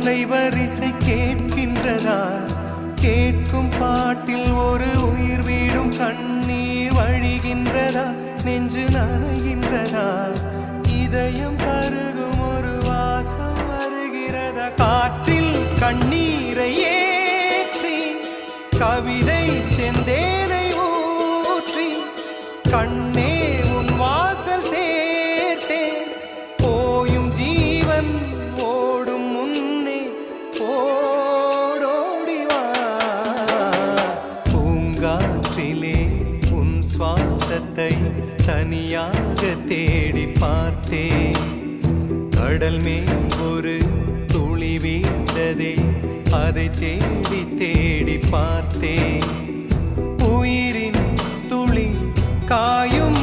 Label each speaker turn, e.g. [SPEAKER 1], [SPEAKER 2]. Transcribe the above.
[SPEAKER 1] அலைவரிசை கேட்கின்றதா? கேட்கும் பாட்டில் ஒரு உயிர் வீடும் கண்ணீர் வழிகின்றதா? நெஞ்சு நனைகின்றதா? இதயம் கருகும் ஒரு வாசம் வருகிறதா? காற்றில் கண்ணீரை ஏற்றி கவிதை செந்தேனை ஊற்றி கண்ணே உன் வாசல் சேர்த்தே போயும் ஜீவன் ஓடும் முன்னே ஓடோடிவா. பூங்காற்றிலே உன் சுவாசத்தை தனியாக தேடி பார்த்தேன். கடல் மேல் ஒரு துளி வீழ்ந்ததே, அதை தேடி தேடி பார்த்தேன். உயிரின் துளி காயும்